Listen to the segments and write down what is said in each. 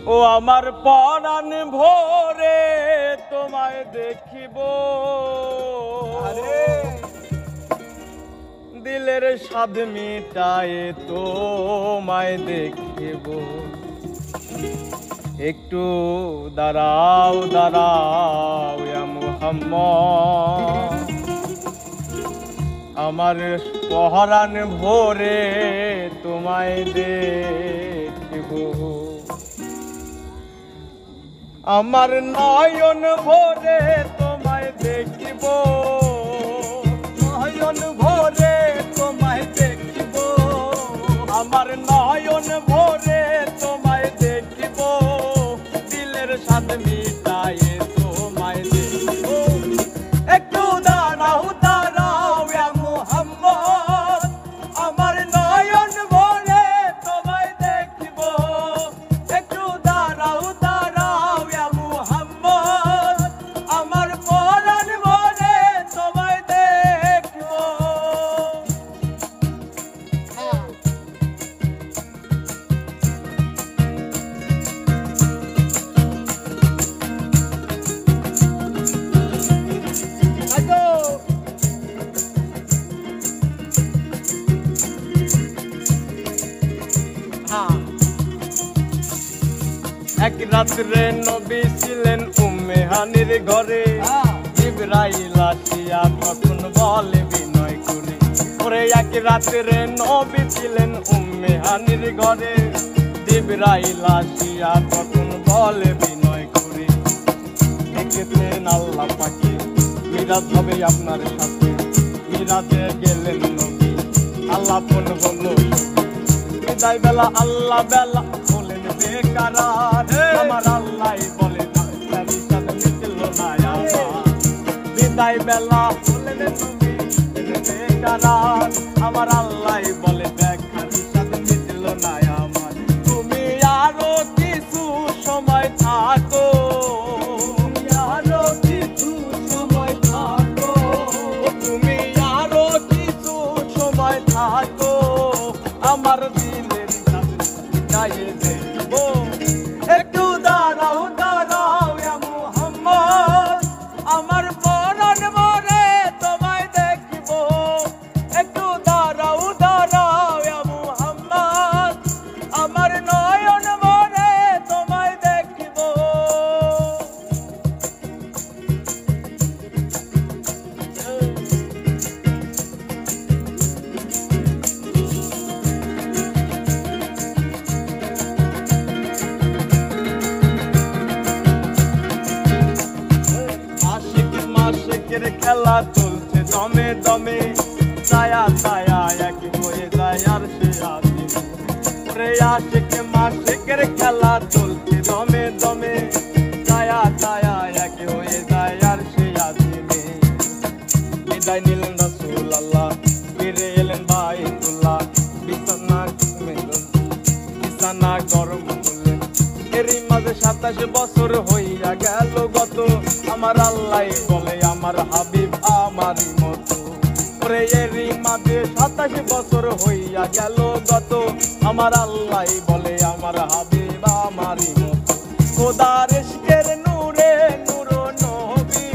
ও আমার পরাণ ভোরে তোমায় দেখিব, দিলের স্বাদ মিটায় তোমায় দেখিব। একটু দাঁড়াও দাঁড়াও ইয়া মুহাম্মদ, আমার পরাণ ভোরে তোমায় দেখিব। আমার নয়ন ভোরে তোমায় দেখিব, নয়ন ভোরে তোমায় দেখিব। আমার নয়ন ভোরে তোমায় দেখিব, দিলের স্বাদ মিটায় তোমায় দেখিব। একটু দাঁড়াও দাঁড়াও ইয়া মুহাম্মদ, আমার নয়ন ভোরে তোমায় দেখিব। একটু দাঁড়াও দাঁড়াও ইয়া মুহাম্মদ, আমার পরাণ ভোরে তোমায় দেখিব। এক রাত্রে নবী ছিলেন উম্মে হানির ঘরে, জিবরাইল আসিয়া তখন বলে বিনয় করে। ওরে এক রাত্রে নবী ছিলেন উম্মে হানির ঘরে, জিবরাইল আসিয়া তখন বলে বিনয় করে। দেখেছেন আল্লাহ পাকে মিরাজ হবে আপনার সাথে, মিরাজে গেলেন নবী আল্লাহ ফোন হলো বিদায় বেলা। আল্লাহ বেলা বলেন বেকারার, আমার আল্লাহ বলে মিটল না আমার। বিদায় বেলা বলেন নবী বেকারার, আমার আল্লাহ বলে দেখার সাথে মিটল না আমার। তুমি আরো কিছু সময় থাকো, আরো কিছু সময় থাকো, তুমি আরো কিছু সময় থাকো, আমার দিলের গায়ে দেখব। একটু দাঁড়াও দাঁড়াও ইয়া মুহাম্মদ, আমার পরাণ ভোরে তোমায় দেখিব। একটু দাঁড়াও দাঁড়াও ইয়া মুহাম্মদ, আমার নয়ন ভোরে তোমায় দেখিব। আশিকের খেলা চলছে দমে দমে, ছায়া ছায়া এক হয়ে যায় আর সে আসে। রে আশিক মাশিকের খেলা চলছে দমে দমে, ছায়া ছায়া এক হয়ে যায় আর সে আসে। বিদায় নিলেন রাসূলুল্লাহ, ফিরে এলেন বাইতুল্লাহ, বিছানা গরম করলেন। এরই মাঝে 27 বছর হইয়া গেল গত, আমার আল্লাহ বলে আমার হাবিব আমারই মতো। ওরে এরই মাঝে 27 বছর হইয়া গেল গত, আমার আল্লাহ বলে আমার হাবিব আমারই মতো। খোদার ইশকের নূরে নূর নবী,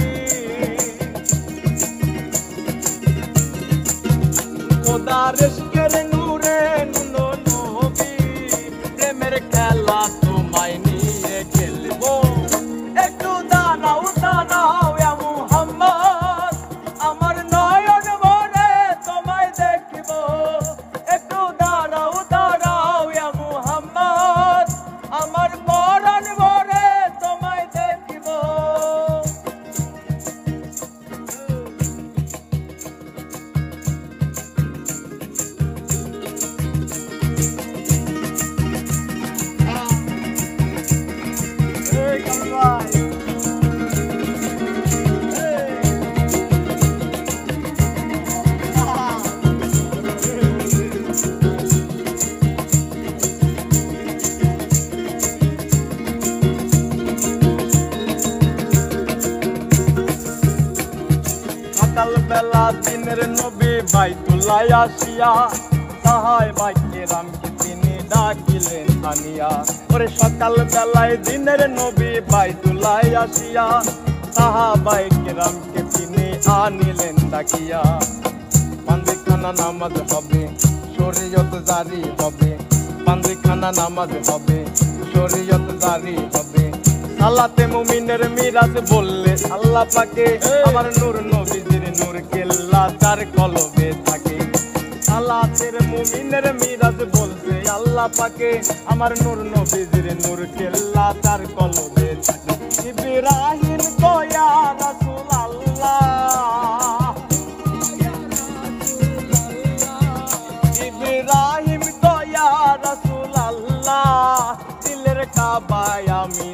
খোদার ইশকের নূরে নূর নবী, প্রেমের খেলা তোমায় নিয়ে খেলবো। একটু দাঁড়াও দাঁড়াও ইয়া মুহাম্মদ, আমার নয়ন ভোরে তোমায় দেখিব। একটু দাঁড়াও দাঁড়াও ইয়া মুহাম্মদ, আমার পরাণ ভোরে তোমায় দেখিব। সকালবেলা দিনের নবী বাইতুল্লাহ আসিয়া, সাহাবায়ে কেরামকে তিনি ডাকিলেন আনিয়া। ওরে সকাল বেলায় দিনের নবী বাইতুল্লায় আসিয়া সাহাবায়ে কেরামকে তিনি আনিলেন ডাকিয়া। পান্দিখানা নামাজ হবে শরীয়ত জারি হবে, পান্দিখানা নামাজ হবে শরীয়ত জারি হবে। সালাতে মুমিনের মিরাজ বললে আল্লাহ পাকে, আমার নূর নবীজির নূর কেল্লা তার কলবে থাকে। সালাতের মুমিনের মিরাজ বলছে আল্লাহ পাকে, আমার নূর নবীজির নূর কেল্লা তার কলবে থাকে। ইব্রাহিম কয়া রাসূল আল্লাহ, ইব্রাহিম কয়া রাসূল আল্লাহ, দিলের কাবায় আমি